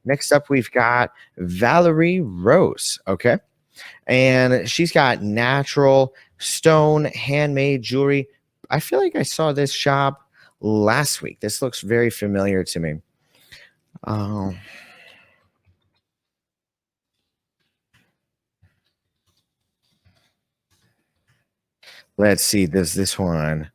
Next up, we've got Valerie Rose, okay? And she's got natural stone handmade jewelry. I feel like I saw this shop last week. This looks very familiar to me. Oh, let's see. Does this one?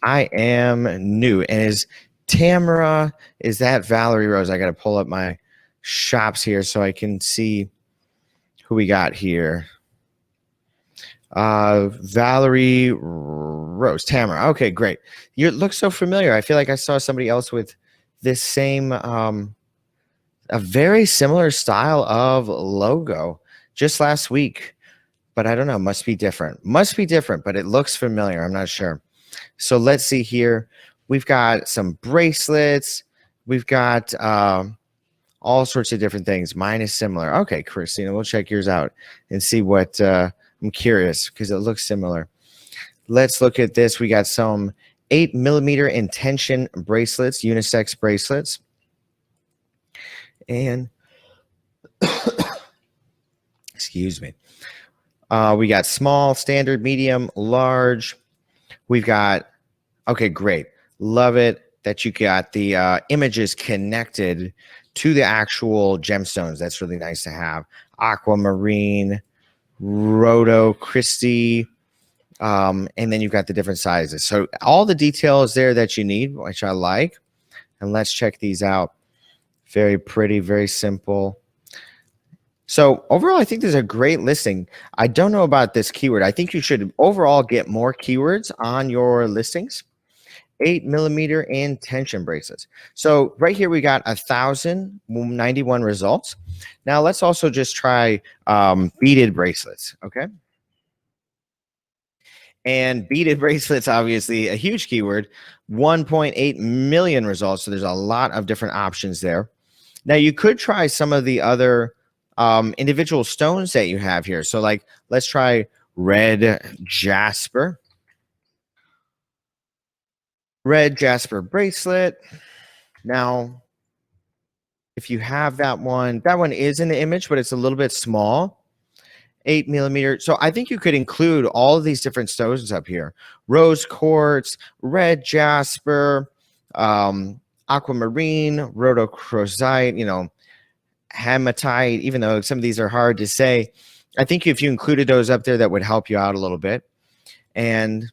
I am new. And is Tamara, is that Valerie Rose? I got to pull up my shops here so I can see who we got here. Valerie Rose, Tamara. Okay, great. You look so familiar. I feel like I saw somebody else with this same, a very similar style of logo just last week, but I don't know. Must be different. Must be different, but it looks familiar. I'm not sure. So let's see here. We've got some bracelets. We've got all sorts of different things. Mine is similar. Okay, Christina, we'll check yours out and see what. I'm curious because it looks similar. Let's look at this. We got some 8mm intention bracelets, unisex bracelets. And excuse me. We got small, standard, medium, large. We've got, okay, great. Love it that you got the images connected to the actual gemstones. That's really nice to have. Aquamarine, Rhodo, Christie, and then you've got the different sizes. So all the details there that you need, which I like. And let's check these out. Very pretty, very simple. So overall, I think there's a great listing. I don't know about this keyword. I think you should overall get more keywords on your listings. 8mm intention bracelets. So right here, we got 1,091 results. Now let's also just try beaded bracelets, okay? And beaded bracelets, obviously a huge keyword, 1.8 million results. So there's a lot of different options there. Now you could try some of the other individual stones that you have here. So like, let's try red jasper. Red jasper bracelet. Now, if you have that one is in the image, but it's a little bit small. 8mm. So I think you could include all of these different stones up here. Rose quartz, red jasper, aquamarine, rhodochrosite, you know, hematite, even though some of these are hard to say. I think if you included those up there, that would help you out a little bit. And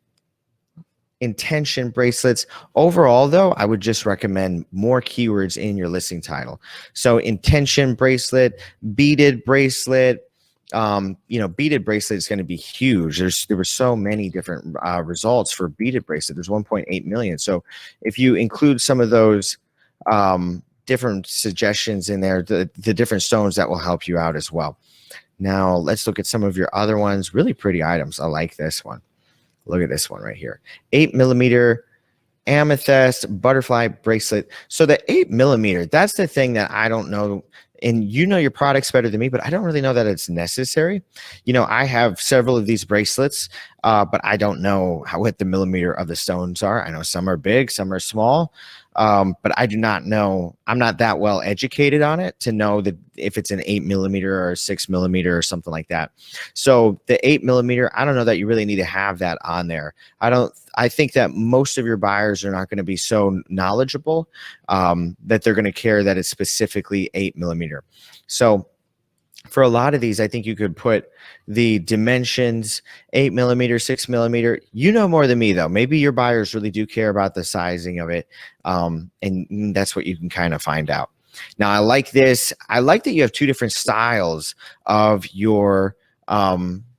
intention bracelets. Overall, though, I would just recommend more keywords in your listing title. So intention bracelet, beaded bracelet, beaded bracelet is going to be huge. There were so many different results for beaded bracelet. There's 1.8 million. So if you include some of those different suggestions in there, the different stones, that will help you out as well. Now let's look at some of your other ones. Really pretty items. I like this one. Look at this one right here. 8mm amethyst butterfly bracelet. So the 8mm, that's the thing that I don't know. And you know your products better than me, but I don't really know that it's necessary. You know, I have several of these bracelets, but I don't know what the millimeter of the stones are. I know some are big, some are small, but I do not know. I'm not that well educated on it to know that if it's an 8mm or 6mm or something like that. So the 8mm, I don't know that you really need to have that on there. I think that most of your buyers are not going to be so knowledgeable that they're going to care that it's specifically 8mm. So for a lot of these, I think you could put the dimensions, 8mm, 6mm. You know more than me, though. Maybe your buyers really do care about the sizing of it, and that's what you can kind of find out. Now, I like this. I like that you have two different styles of your, your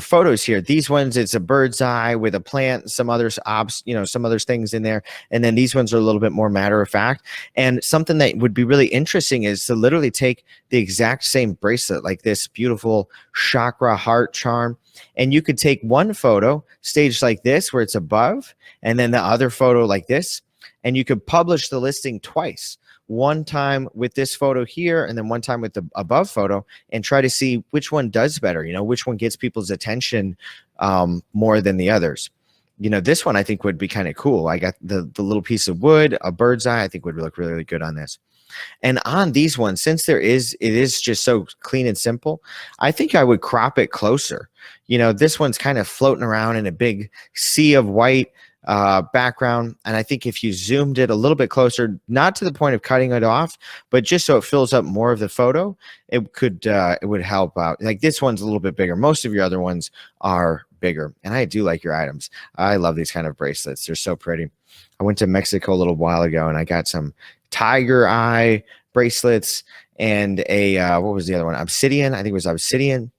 photos here. These ones, it's a bird's eye with a plant, some others, some other things in there. And then these ones are a little bit more matter of fact. And something that would be really interesting is to literally take the exact same bracelet, like this beautiful chakra heart charm. And you could take one photo staged like this, where it's above, and then the other photo like this. And you could publish the listing twice. One time with this photo here, and then one time with the above photo, and try to see which one does better, which one gets people's attention more than the others. this one I think would be kind of cool. I got the little piece of wood, a bird's eye, I think would look really, really good on this. And on these ones, since it is just so clean and simple, I think I would crop it closer. This one's kind of floating around in a big sea of white background. And I think if you zoomed it a little bit closer, not to the point of cutting it off, but just so it fills up more of the photo, it would help out. Like this one's a little bit bigger. Most of your other ones are bigger. And I do like your items. I love these kind of bracelets. They're so pretty. I went to Mexico a little while ago and I got some tiger eye bracelets and a what was the other one? Obsidian. I think it was obsidian.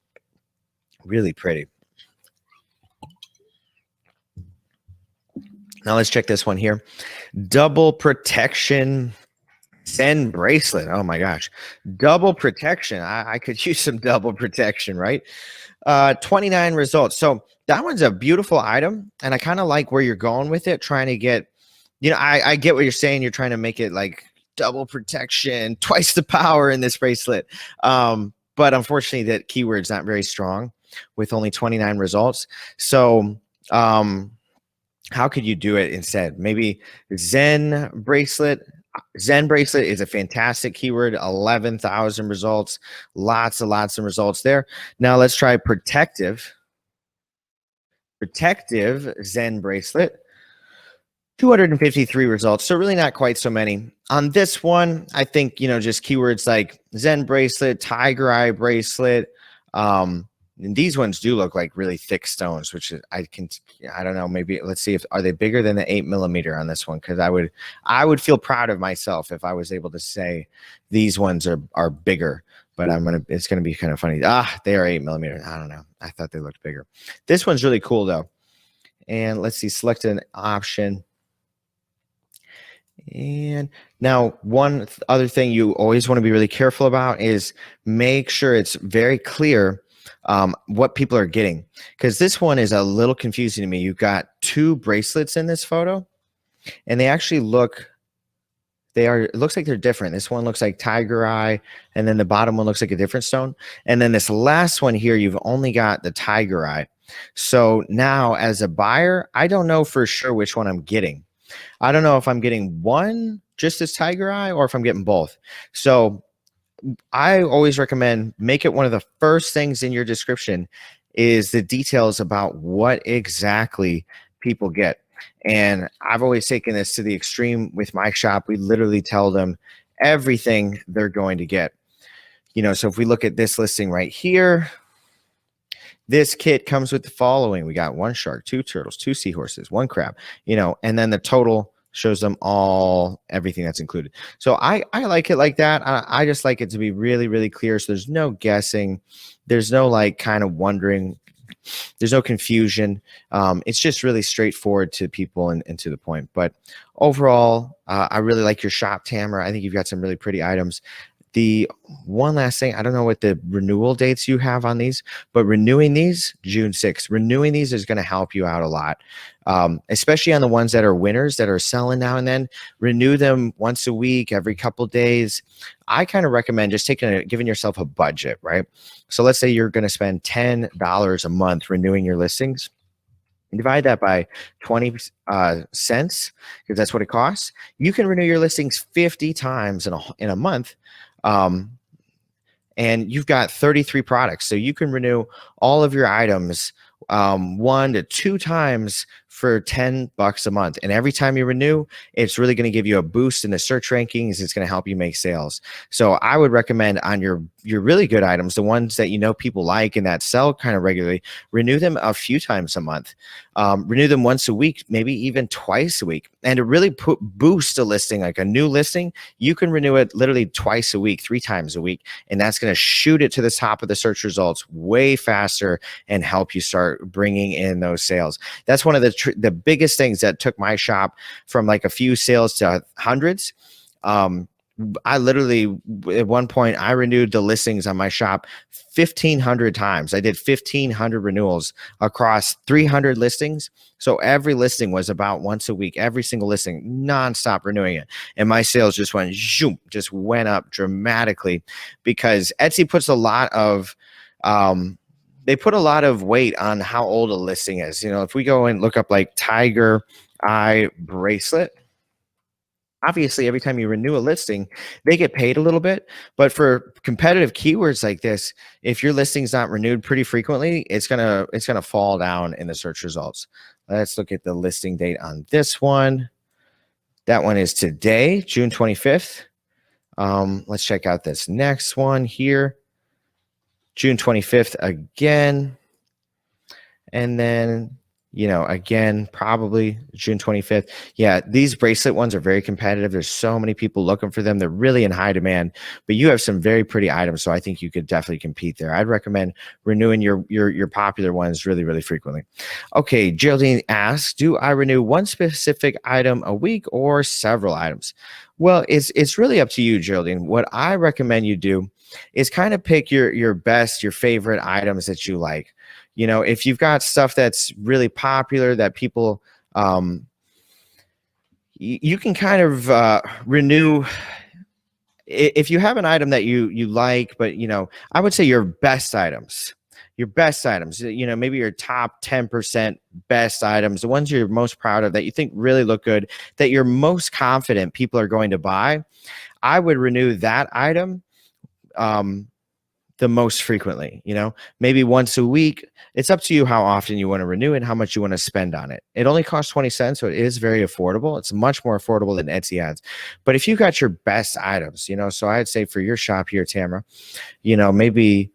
Really pretty. Now let's check this one here. Double protection Zen bracelet. Oh my gosh. Double protection. I could use some double protection, right? 29 results. So that one's a beautiful item. And I kind of like where you're going with it, trying to get, I get what you're saying. You're trying to make it like double protection, twice the power in this bracelet. But unfortunately that keyword's not very strong with only 29 results. So, how could you do it instead? Maybe Zen bracelet. Zen bracelet is a fantastic keyword. 11,000 results. Lots of results there. Now let's try protective. Protective Zen bracelet. 253 results. So really not quite so many. On this one, I think, just keywords like Zen bracelet, tiger eye bracelet. And these ones do look like really thick stones, which is, I don't know, maybe let's see are they bigger than the 8mm on this one? Because I would feel proud of myself if I was able to say these ones are bigger, but it's gonna be kind of funny. They are 8mm. I don't know. I thought they looked bigger. This one's really cool though. And let's see, select an option. And now one other thing you always want to be really careful about is make sure it's very clear what people are getting, because this one is a little confusing to me. You've got two bracelets in this photo and they actually it looks like they're different. This one looks like tiger eye and then the bottom one looks like a different stone. And then this last one here, you've only got the tiger eye. So now as a buyer, I don't know for sure which one I'm getting. I don't know if I'm getting one just as tiger eye or if I'm getting both. So I always recommend make it one of the first things in your description is the details about what exactly people get. And I've always taken this to the extreme with my shop. We literally tell them everything they're going to get. So if we look at this listing right here, this kit comes with the following. We got 1 shark, 2 turtles, 2 seahorses, 1 crab, and then the total shows them everything that's included. So I like it like that. I just like it to be really, really clear. So there's no guessing. There's no like kind of wondering. There's no confusion. It's just really straightforward to people and to the point. But overall, I really like your shop, Tamara. I think you've got some really pretty items. The one last thing, I don't know what the renewal dates you have on these, but renewing these June 6th, renewing these is going to help you out a lot. Especially on the ones that are winners that are selling now and then. Renew them once a week, every couple days. I kind of recommend just giving yourself a budget, right? So let's say you're going to spend $10 a month renewing your listings. Divide that by 20 cents, because that's what it costs. You can renew your listings 50 times in a month. And you've got 33 products. So you can renew all of your items 1 to 2 times for $10 a month. And every time you renew, it's really going to give you a boost in the search rankings. It's going to help you make sales. So I would recommend on your really good items, the ones that people like and that sell kind of regularly, renew them a few times a month. Renew them once a week, maybe even twice a week. And to really boost a listing, like a new listing, you can renew it literally twice a week, 3 times a week. And that's going to shoot it to the top of the search results way faster and help you start bringing in those sales. That's one of the biggest things that took my shop from like a few sales to hundreds. I literally, at one point, I renewed the listings on my shop 1,500 times. I did 1,500 renewals across 300 listings. So every listing was about once a week, every single listing, nonstop renewing it. And my sales just went up dramatically because Etsy puts a lot of they put a lot of weight on how old a listing is. If we go and look up like tiger eye bracelet, obviously every time you renew a listing, they get paid a little bit. But for competitive keywords like this, if your listing's not renewed pretty frequently, it's gonna fall down in the search results. Let's look at the listing date on this one. That one is today, June 25th. Let's check out this next one here. June 25th again. And then, again, probably June 25th. Yeah, these bracelet ones are very competitive. There's so many people looking for them. They're really in high demand, but you have some very pretty items. So I think you could definitely compete there. I'd recommend renewing your popular ones really, really frequently. Okay, Geraldine asks, do I renew one specific item a week or several items? Well, it's really up to you, Geraldine. What I recommend you do is kind of pick your best, your favorite items that you like. If you've got stuff that's really popular that people, you can kind of renew. If you have an item that you like, but I would say your best items, maybe your top 10% best items, the ones you're most proud of that you think really look good, that you're most confident people are going to buy. I would renew that item the most frequently, maybe once a week. It's up to you how often you want to renew it, how much you want to spend on it. It only costs 20 cents, so it is very affordable. It's much more affordable than Etsy ads. But if you got your best items, so I'd say for your shop here, Tamara, maybe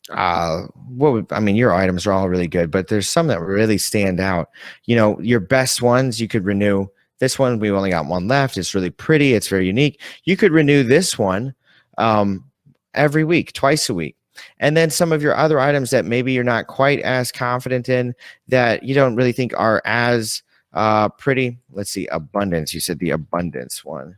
your items are all really good, but there's some that really stand out. Your best ones you could renew. This one, we've only got one left. It's really pretty. It's very unique. You could renew this one every week, twice a week. And then some of your other items that maybe you're not quite as confident in, that you don't really think are as pretty. Let's see, abundance. You said the abundance one.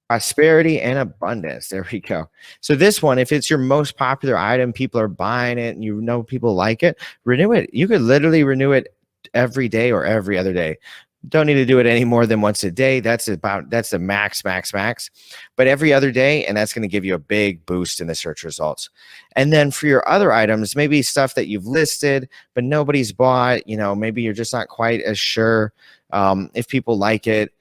Prosperity and abundance. There we go. So this one, if it's your most popular item, people are buying it and people like it, renew it. You could literally renew it every day or every other day. Don't need to do it any more than once a day. That's the max. But every other day, and that's going to give you a big boost in the search results. And then for your other items, maybe stuff that you've listed but nobody's bought, maybe you're just not quite as sure if people like it,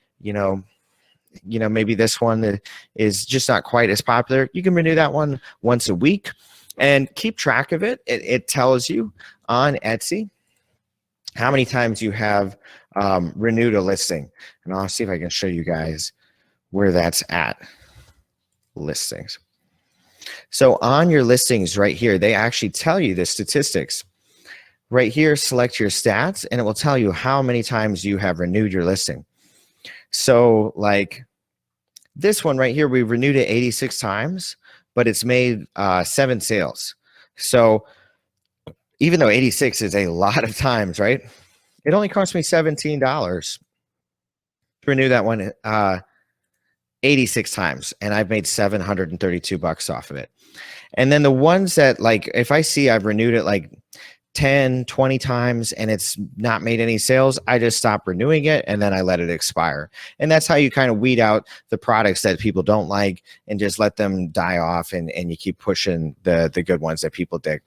maybe this one is just not quite as popular. You can renew that one once a week and keep track of it. It tells you on Etsy how many times you have renewed a listing. And I'll see if I can show you guys where that's at. Listings. So on your listings right here, they actually tell you the statistics. Right here, select your stats, and it will tell you how many times you have renewed your listing. So like this one right here, we renewed it 86 times, but it's made 7 sales. So even though 86 is a lot of times, right? It only cost me $17 to renew that one 86 times, and I've made $732 off of it. And then the ones that, like, if I see I've renewed it like 10, 20 times and it's not made any sales, I just stop renewing it and then I let it expire. And that's how you kind of weed out the products that people don't like and just let them die off, and you keep pushing the good ones that people dig.